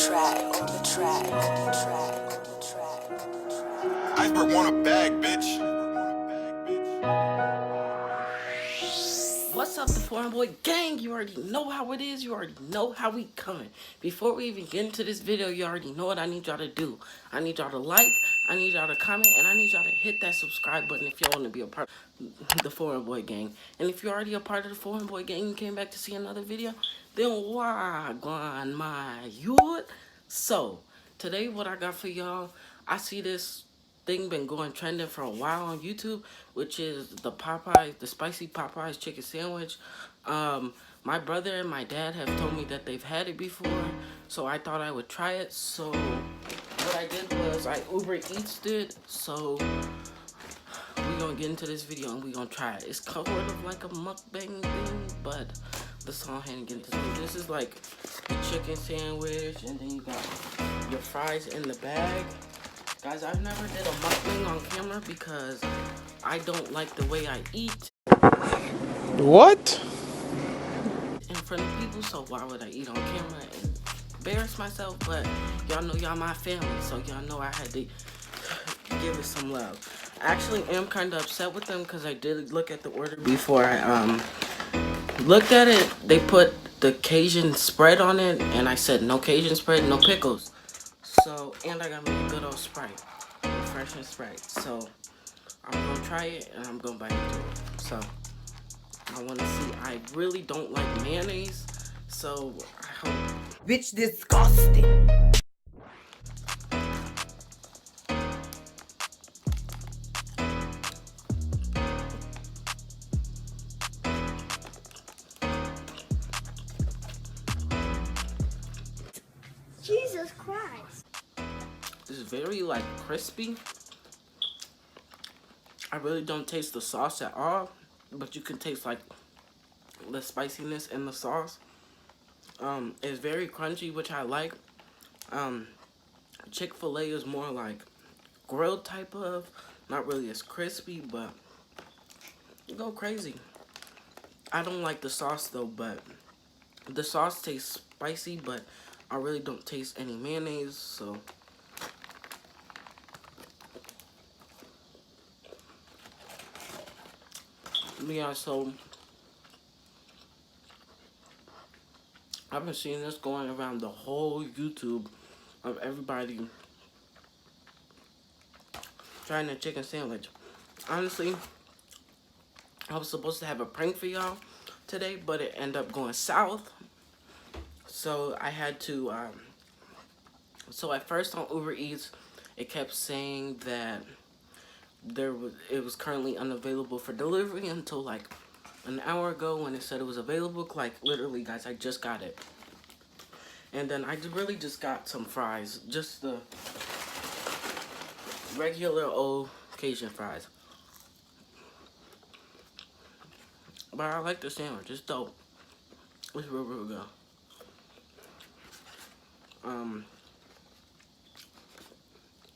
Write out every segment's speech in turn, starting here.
Iceberg want a bag, bitch. What's up, the Foreign Boy Gang? You already know how it is. You already know how we coming. Before we even get into this video, you already know what I need y'all to do. I need y'all to like, I need y'all to comment, and I need y'all to hit that subscribe button if y'all want to be a part of the Foreign Boy Gang. And if you're already a part of the Foreign Boy Gang and came back to see another video, then why gone my youth? So, today what I got for y'all, I see this thing been going trending for a while on YouTube, which is the Popeyes, the spicy Popeyes chicken sandwich. My brother and my dad have told me that they've had it before, so I thought I would try it. So what I did was I Uber Eats it. So we gonna get into this video and we gonna try it. It's sort of like a mukbang thing, but let's go ahead and get into this. This is like the chicken sandwich, and then you got your fries in the bag. Guys, I've never did a mukbang on camera because I don't like the way I eat What? in front of people, so why would I eat on camera and embarrass myself? But y'all know y'all my family, so y'all know I had to give it some love. I actually am kind of upset with them because I did look at the order before I looked at it. They put the Cajun spread on it, and I said no Cajun spread, no pickles. So, and I got me a good old Sprite, refreshing Sprite. So, I'm gonna try it and I'm gonna bite into it. So, I wanna see. I really don't like mayonnaise, so I hope. Bitch, disgusting. Jesus Christ. It's very like crispy. I really don't taste the sauce at all, but you can taste like the spiciness in the sauce. It's very crunchy, which I like. Chick-fil-A is more like grilled type of, not really as crispy, but you go crazy. I don't like the sauce though, but the sauce tastes spicy, but I really don't taste any mayonnaise, so. Yeah, so I've been seeing this going around the whole YouTube of everybody trying a chicken sandwich. Honestly, I was supposed to have a prank for y'all today, but it ended up going south. So I had to, so at first on Uber Eats, it kept saying that it was currently unavailable for delivery until like an hour ago when it said it was available. Like literally, guys, I just got it. And then I really just got some fries, just the regular old Cajun fries. But I like the sandwich, it's dope. It's real good.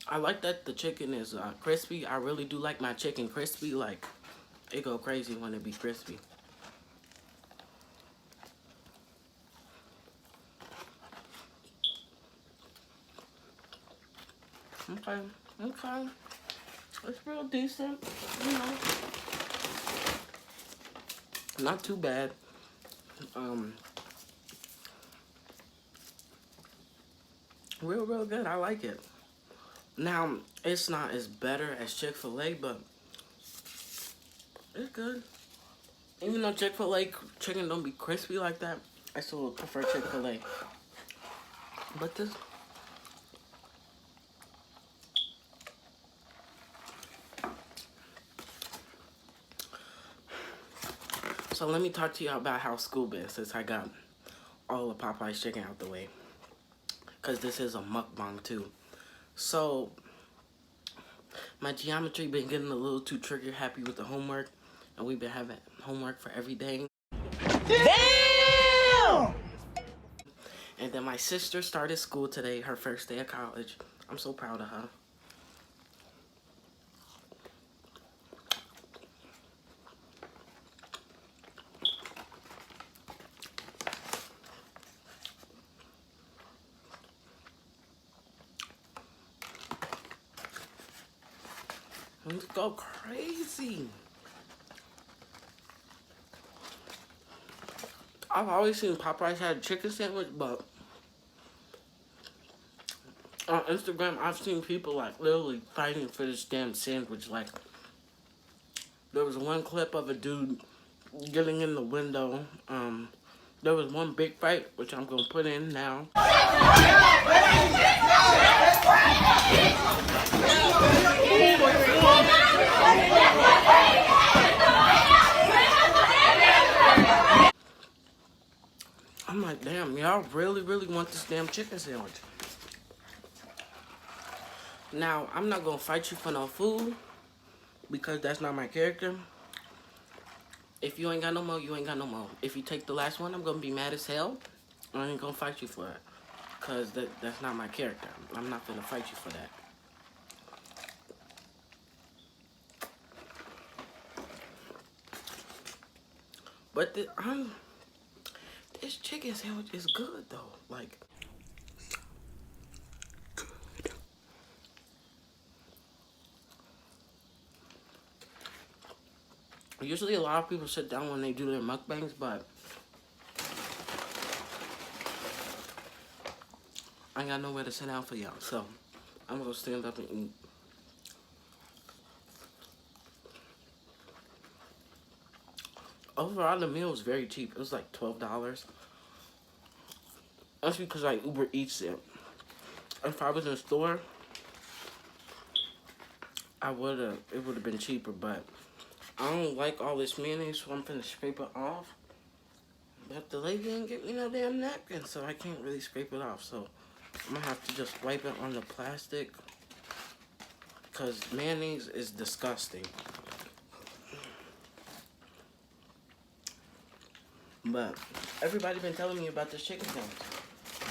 I like that the chicken is crispy. I really do like my chicken crispy. Like, it go crazy when it be crispy. Okay. It's real decent, you know. Not too bad. Real good. I like it. Now, it's not as better as Chick-fil-A, but it's good. Even though Chick-fil-A chicken don't be crispy like that, I still prefer Chick-fil-A. But this... So let me talk to y'all about how school been since I got all the Popeyes chicken out the way. Because this is a mukbang too. So, my geometry been getting a little too trigger happy with the homework. And we've been having homework for every day. Damn! And then my sister started school today, her first day of college. I'm so proud of her. Let's go crazy. I've always seen Popeyes had a chicken sandwich, but on Instagram, I've seen people like literally fighting for this damn sandwich. Like, there was one clip of a dude getting in the window. There was one big fight, which I'm gonna put in now. I'm like, damn, y'all really, really want this damn chicken sandwich. Now, I'm not gonna fight you for no food, because that's not my character. If you ain't got no more, you ain't got no more. If you take the last one, I'm gonna be mad as hell. I ain't gonna fight you for it, because that's not my character. I'm not gonna fight you for that. But this chicken sandwich is good though. Like, good. Usually a lot of people sit down when they do their mukbangs, but I ain't got nowhere to sit down for y'all, so I'm gonna stand up and eat. Overall, the meal was very cheap. It was like $12. That's because I Uber Eats it. If I was in the store, it would have been cheaper, but I don't like all this mayonnaise, so I'm finna scrape it off. But the lady didn't get me no damn napkin, so I can't really scrape it off. So I'm gonna have to just wipe it on the plastic, because mayonnaise is disgusting. But everybody been telling me about this chicken sandwich,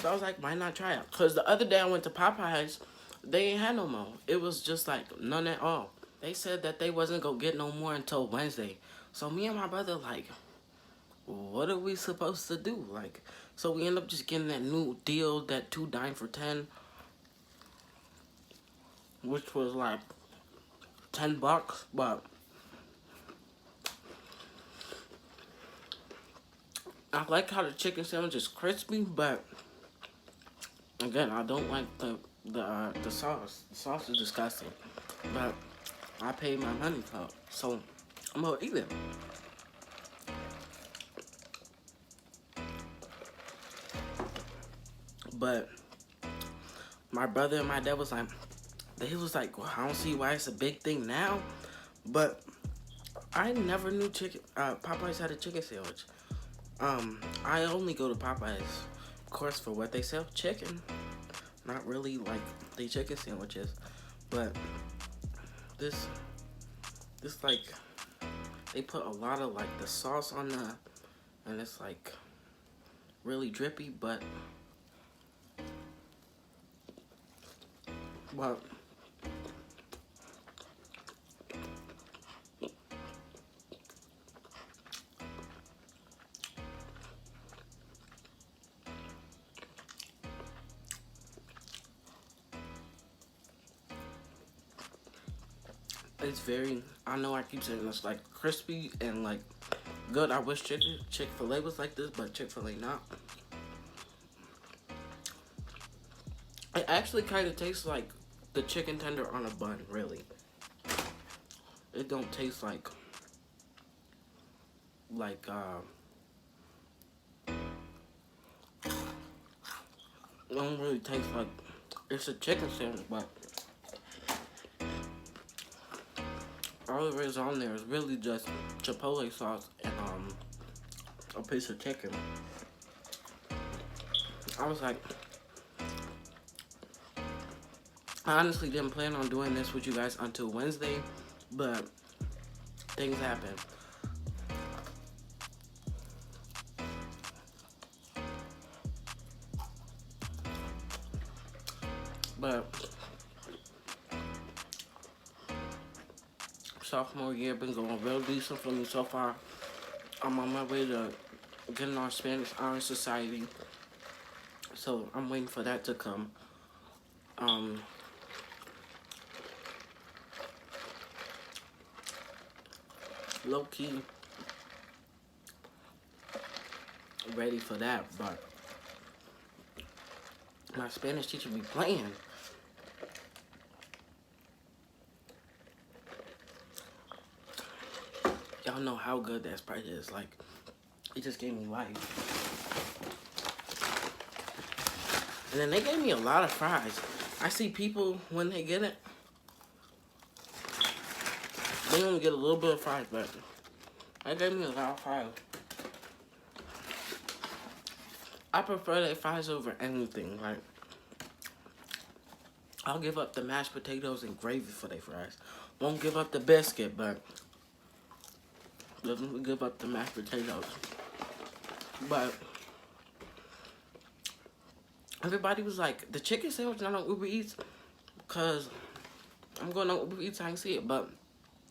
so I was like, why not try it? Because the other day I went to Popeyes, they ain't had no more. It was just like none at all. They said that they wasn't gonna get no more until Wednesday. So me and my brother like, what are we supposed to do? Like, so we end up just getting that new deal, that 2 dine for 10, which was like $10, but I like how the chicken sandwich is crispy, but again, I don't like the sauce. The sauce is disgusting, but I paid my money for it, so I'm gonna eat it. But my brother and my dad was like, well, I don't see why it's a big thing now, but I never knew Popeyes had a chicken sandwich. I only go to Popeyes, of course, for what they sell, chicken. Not really like the chicken sandwiches, but this like, they put a lot of like the sauce on and it's like really drippy, but it's very, I know I keep saying it's like crispy and like good. I wish Chick-fil-A was like this, but Chick-fil-A not. It actually kind of tastes like the chicken tender on a bun, really. It don't taste like it don't really taste like it's a chicken sandwich, but all there is on there is really just Chipotle sauce and a piece of chicken. I was like, I honestly didn't plan on doing this with you guys until Wednesday, but things happen. But sophomore year been going real decent for me so far. I'm on my way to getting on Spanish Honor Society, so I'm waiting for that to come. low-key ready for that, but my Spanish teacher be playing. Y'all know how good that Sprite is. Like, it just gave me life. And then they gave me a lot of fries. I see people, when they get it, they only get a little bit of fries, but they gave me a lot of fries. I prefer their fries over anything. Like, I'll give up the mashed potatoes and gravy for their fries. Won't give up the biscuit, but doesn't give up the mashed potatoes. But everybody was like, the chicken sandwich not on Uber Eats, because I'm going on Uber Eats, I didn't see it, but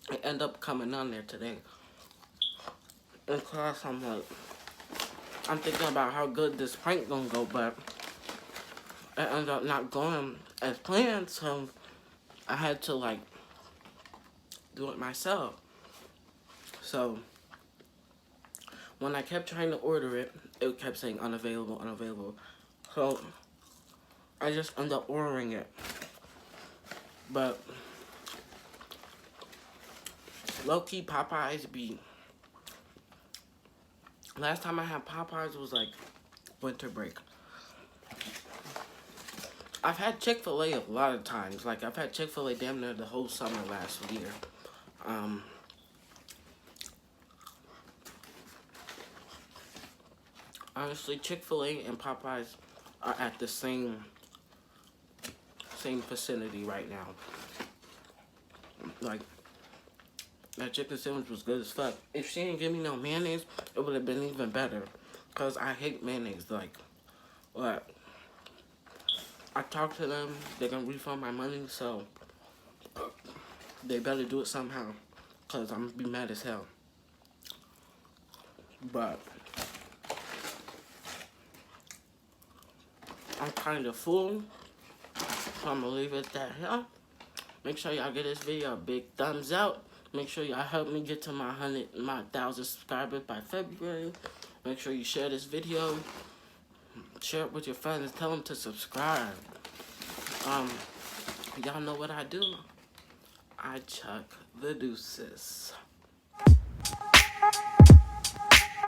it ended up coming on there today. In class, I'm like, I'm thinking about how good this prank gonna go, but it ended up not going as planned, so I had to, like, do it myself. So when I kept trying to order it, it kept saying unavailable, unavailable. So I just ended up ordering it. But low-key Popeyes be... Last time I had Popeyes was like winter break. I've had Chick-fil-A a lot of times. Like, I've had Chick-fil-A damn near the whole summer last year. Honestly, Chick-fil-A and Popeyes are at the same vicinity right now. Like, that chicken sandwich was good as fuck. If she didn't give me no mayonnaise, it would have been even better. Because I hate mayonnaise. Like, what? I talked to them. They're going to refund my money, so they better do it somehow. Because I'm going to be mad as hell. But I'm kind of full, so I'm going to leave it at that here. Make sure y'all give this video a big thumbs up. Make sure y'all help me get to my 1,000 subscribers by February. Make sure you share this video. Share it with your friends. Tell them to subscribe. Y'all know what I do. I chuck the deuces.